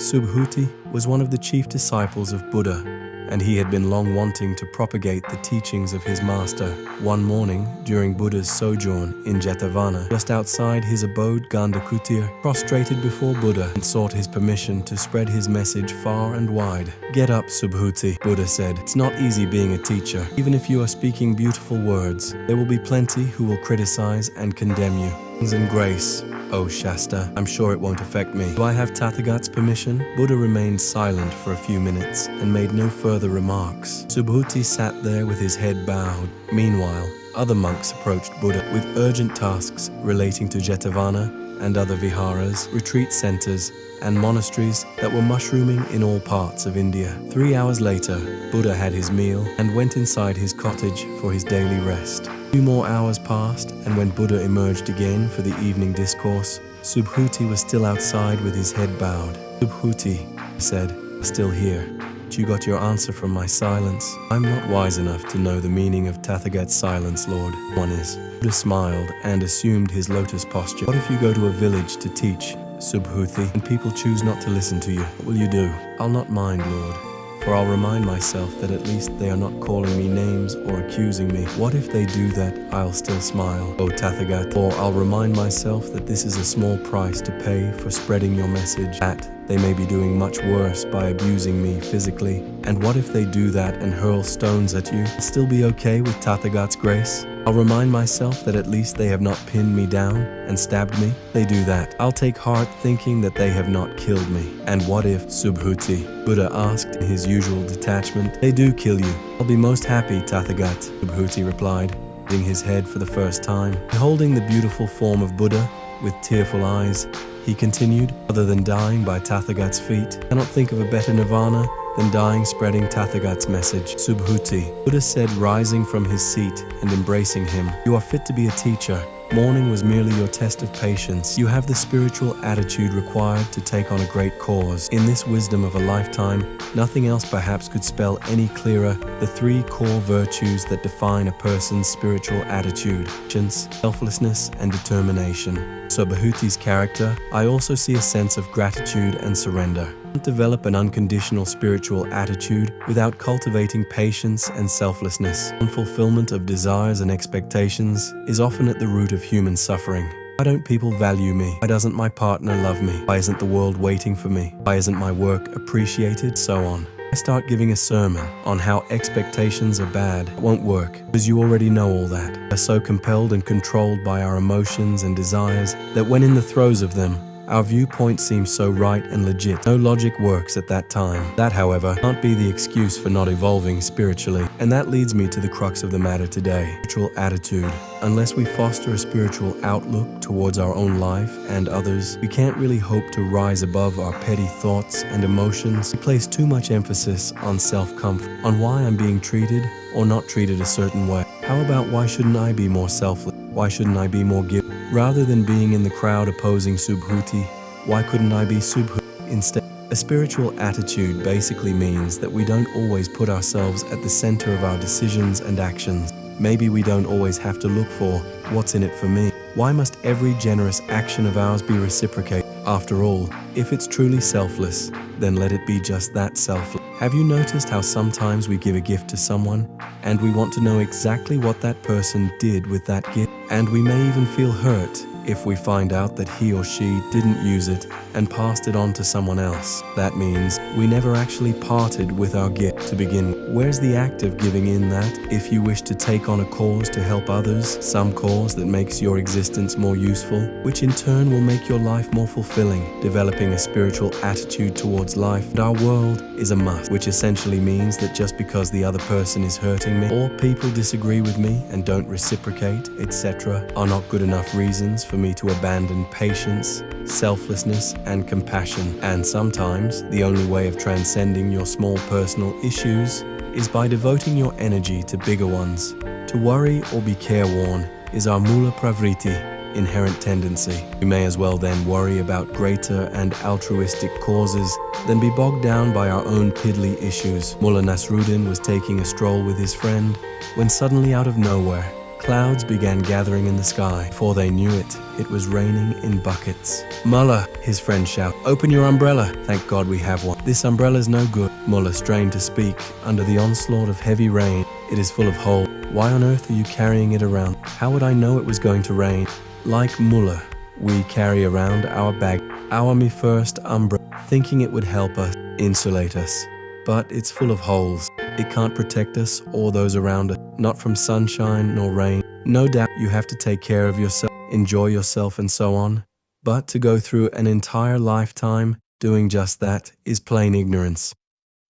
Subhuti was one of the chief disciples of Buddha, and he had been long wanting to propagate the teachings of his master. One morning, during Buddha's sojourn in Jetavana, just outside his abode Gandakutir, prostrated before Buddha and sought his permission to spread his message far and wide. "Get up, Subhuti," Buddha said. "It's not easy being a teacher. Even if you are speaking beautiful words, there will be plenty who will criticize and condemn you. And grace, oh Shasta, I'm sure it won't affect me. Do I have Tathagat's permission?" Buddha remained silent for a few minutes and made no further remarks. Subhuti sat there with his head bowed. Meanwhile, other monks approached Buddha with urgent tasks relating to Jetavana and other viharas, retreat centers, and monasteries that were mushrooming in all parts of India. 3 hours later, Buddha had his meal and went inside his cottage for his daily rest. 2 more hours passed, and when Buddha emerged again for the evening discourse, Subhuti was still outside with his head bowed. "Subhuti," he said, "still here. But you got your answer from my silence. I'm not wise enough to know the meaning of Tathagat's silence, Lord. One is." Buddha smiled and assumed his lotus posture. "What if you go to a village to teach, Subhuti, and people choose not to listen to you? What will you do?" "I'll not mind, Lord, for I'll remind myself that at least they are not calling me names or accusing me. What if they do that? I'll still smile, O Tathagat. Or I'll remind myself that this is a small price to pay for spreading your message, that they may be doing much worse by abusing me physically. And what if they do that and hurl stones at you? I'll still be okay with Tathagat's grace. I'll remind myself that at least they have not pinned me down and stabbed me. They do that. I'll take heart thinking that they have not killed me. And what if, Subhuti?" Buddha asked in his usual detachment. "They do kill you. I'll be most happy, Tathagat," Subhuti replied, nodding his head for the first time. Beholding the beautiful form of Buddha with tearful eyes, he continued, "Other than dying by Tathagat's feet, I cannot think of a better nirvana than dying spreading Tathagat's message." "Subhuti," Buddha said, rising from his seat and embracing him, "you are fit to be a teacher. Mourning was merely your test of patience. You have the spiritual attitude required to take on a great cause. In this wisdom of a lifetime, nothing else perhaps could spell any clearer the 3 core virtues that define a person's spiritual attitude: patience, selflessness, and determination. Subhuti's character, I also see a sense of gratitude and surrender. Develop an unconditional spiritual attitude without cultivating patience and selflessness. Unfulfillment of desires and expectations is often at the root of human suffering. Why don't people value me? Why doesn't my partner love me? Why isn't the world waiting for me? Why isn't my work appreciated? So on. I start giving a sermon on how expectations are bad. It won't work, because you already know all that. We are so compelled and controlled by our emotions and desires that when in the throes of them, our viewpoint seems so right and legit. No logic works at that time. That, however, can't be the excuse for not evolving spiritually. And that leads me to the crux of the matter today: spiritual attitude. Unless we foster a spiritual outlook towards our own life and others, we can't really hope to rise above our petty thoughts and emotions. We place too much emphasis on self-comfort, on why I'm being treated or not treated a certain way. How about why shouldn't I be more selfless? Why shouldn't I be more giving? Rather than being in the crowd opposing Subhuti, why couldn't I be Subhuti instead? A spiritual attitude basically means that we don't always put ourselves at the center of our decisions and actions. Maybe we don't always have to look for what's in it for me. Why must every generous action of ours be reciprocated? After all, if it's truly selfless, then let it be just that, selfless. Have you noticed how sometimes we give a gift to someone and we want to know exactly what that person did with that gift? And we may even feel hurt if we find out that he or she didn't use it and passed it on to someone else. That means we never actually parted with our gift to begin with. Where's the act of giving in that? If you wish to take on a cause to help others, some cause that makes your existence more useful, which in turn will make your life more fulfilling, developing a spiritual attitude towards life and our world is a must, which essentially means that just because the other person is hurting me, or people disagree with me and don't reciprocate, etc., are not good enough reasons for me to abandon patience, selflessness, and compassion. And sometimes, the only way of transcending your small personal issues is by devoting your energy to bigger ones. To worry or be careworn is our mula pravriti, inherent tendency. We may as well then worry about greater and altruistic causes than be bogged down by our own piddly issues. Mullah Nasruddin was taking a stroll with his friend when suddenly out of nowhere, Clouds began gathering in the sky. Before they knew it, it was raining in buckets. Mullah, his friend shouted, "Open your umbrella." "Thank God we have one." "This umbrella's no good." Mullah strained to speak. "Under the onslaught of heavy rain, it is full of holes. Why on earth are you carrying it around?" "How would I know it was going to rain?" Like Mullah, we carry around our bag, our me first umbrella, thinking it would help us, insulate us. But it's full of holes. It can't protect us or those around us, not from sunshine nor rain. No doubt you have to take care of yourself, enjoy yourself and so on. But to go through an entire lifetime doing just that is plain ignorance.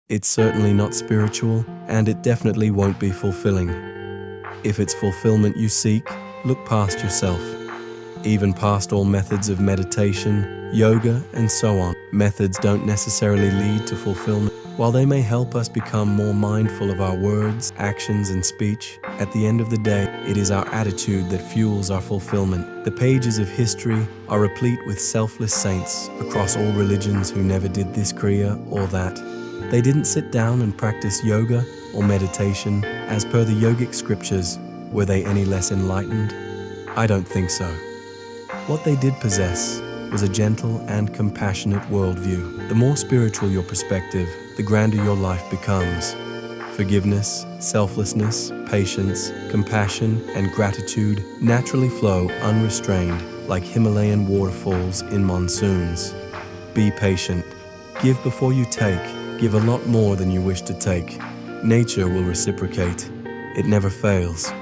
It's certainly not spiritual, and it definitely won't be fulfilling. If it's fulfillment you seek, look past yourself. Even past all methods of meditation, yoga, and so on. Methods don't necessarily lead to fulfillment. While they may help us become more mindful of our words, actions, and speech, at the end of the day, it is our attitude that fuels our fulfillment. The pages of history are replete with selfless saints across all religions who never did this kriya or that. They didn't sit down and practice yoga or meditation as per the yogic scriptures. Were they any less enlightened? I don't think so. What they did possess was a gentle and compassionate worldview. The more spiritual your perspective, the grander your life becomes. Forgiveness, selflessness, patience, compassion, and gratitude naturally flow unrestrained like Himalayan waterfalls in monsoons. Be patient. Give before you take. Give a lot more than you wish to take. Nature will reciprocate. It never fails.